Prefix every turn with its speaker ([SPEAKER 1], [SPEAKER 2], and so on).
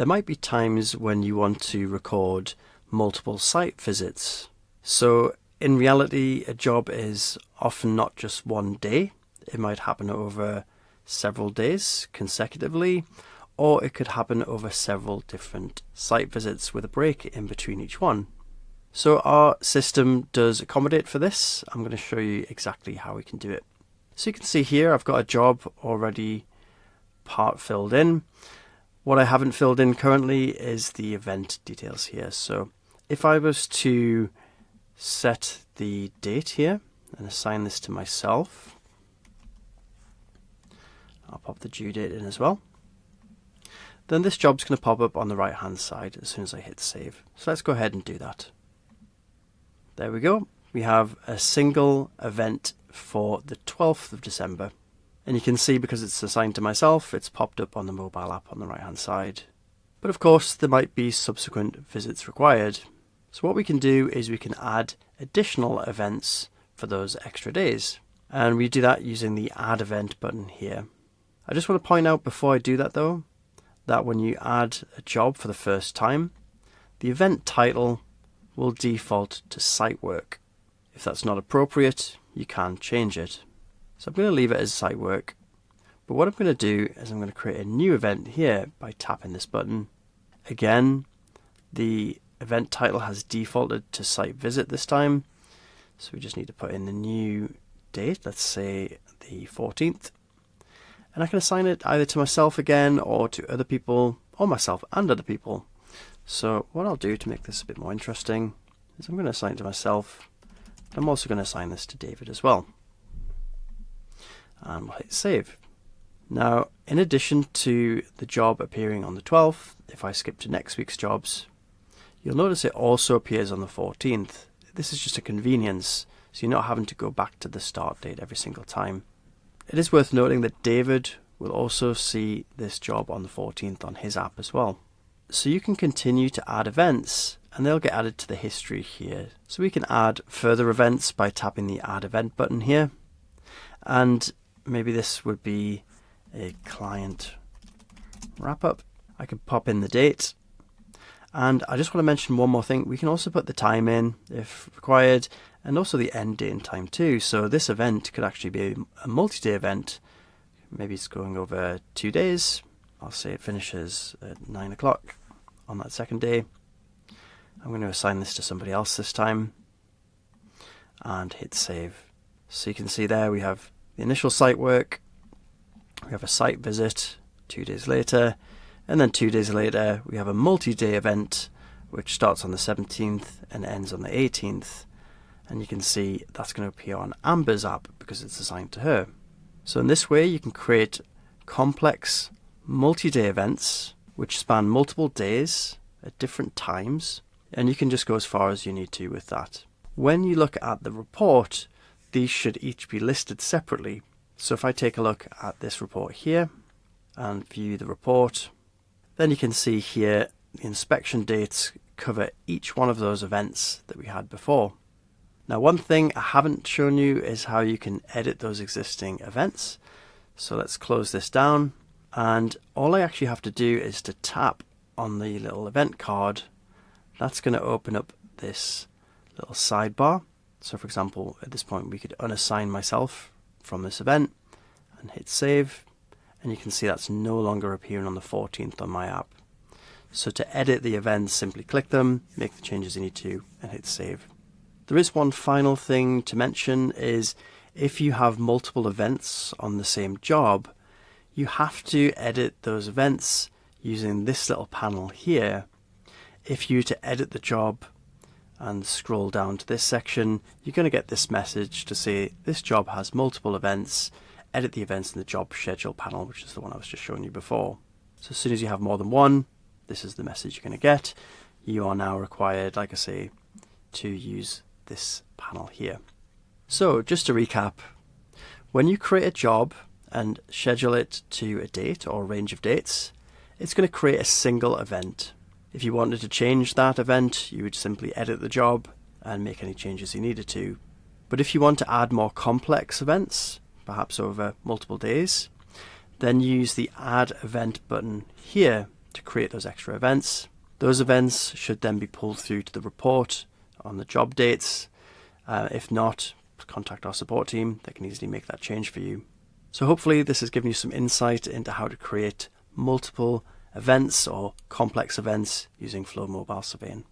[SPEAKER 1] There might be times when you want to record multiple site visits. So in reality, a job is often not just one day. It might happen over several days consecutively, or it could happen over several different site visits with a break in between each one. So our system does accommodate for this. I'm going to show you exactly how we can do it. So you can see here I've got a job already part filled in. What I haven't filled in currently is the event details here. So if I was to set the date here and assign this to myself, I'll pop the due date in as well. Then this job's going to pop up on the right hand side as soon as I hit save. So let's go ahead and do that. There we go. We have a single event for the 12th of December. And you can see because it's assigned to myself, it's popped up on the mobile app on the right hand side. But of course, there might be subsequent visits required. So what we can do is we can add additional events for those extra days. And we do that using the Add Event button here. I just want to point out before I do that though, that when you add a job for the first time, the event title will default to site work. If that's not appropriate, you can change it. So I'm going to leave it as site work. But what I'm going to do is I'm going to create a new event here by tapping this button. Again, the event title has defaulted to site visit this time. So we just need to put in the new date, let's say the 14th. And I can assign it either to myself again or to other people, or myself and other people. So what I'll do to make this a bit more interesting is I'm going to assign it to myself. I'm also going to assign this to David as well. And we'll hit save. Now, in addition to the job appearing on the 12th, if I skip to next week's jobs, you'll notice it also appears on the 14th. This is just a convenience, so you're not having to go back to the start date every single time. It is worth noting that David will also see this job on the 14th on his app as well. So you can continue to add events and they'll get added to the history here. So we can add further events by tapping the Add Event button here. And maybe this would be a client wrap up. I could pop in the date. And I just want to mention one more thing. We can also put the time in if required, and also the end date and time too. So this event could actually be a multi-day event. Maybe it's going over 2 days. I'll say it finishes at 9 o'clock on that second day. I'm going to assign this to somebody else this time and hit save. So you can see there we have the initial site work, we have a site visit 2 days later, and then 2 days later we have a multi-day event which starts on the 17th and ends on the 18th. And you can see that's going to appear on Amber's app because it's assigned to her. So in this way you can create complex multi-day events which span multiple days at different times, and you can just go as far as you need to with that. When you look at the report, these should each be listed separately. So if I take a look at this report here and view the report, then you can see here the inspection dates cover each one of those events that we had before. Now, one thing I haven't shown you is how you can edit those existing events. So let's close this down. And all I actually have to do is to tap on the little event card. That's going to open up this little sidebar. So for example, at this point, we could unassign myself from this event and hit save. And you can see that's no longer appearing on the 14th on my app. So to edit the events, simply click them, make the changes you need to, and hit save. There is one final thing to mention is if you have multiple events on the same job, you have to edit those events using this little panel here. If you to edit the job and scroll down to this section, you're going to get this message to say this job has multiple events, edit the events in the job schedule panel, which is the one I was just showing you before. So as soon as you have more than one, this is the message you're going to get. You are now required, like I say, to use this panel here. So just to recap, when you create a job and schedule it to a date or a range of dates, it's going to create a single event. If you wanted to change that event, you would simply edit the job and make any changes you needed to. But if you want to add more complex events, perhaps over multiple days, then use the Add Event button here to create those extra events. Those events should then be pulled through to the report on the job dates. If not, contact our support team. They can easily make that change for you. So hopefully this has given you some insight into how to create multiple events or complex events using Flow Mobile Surveying.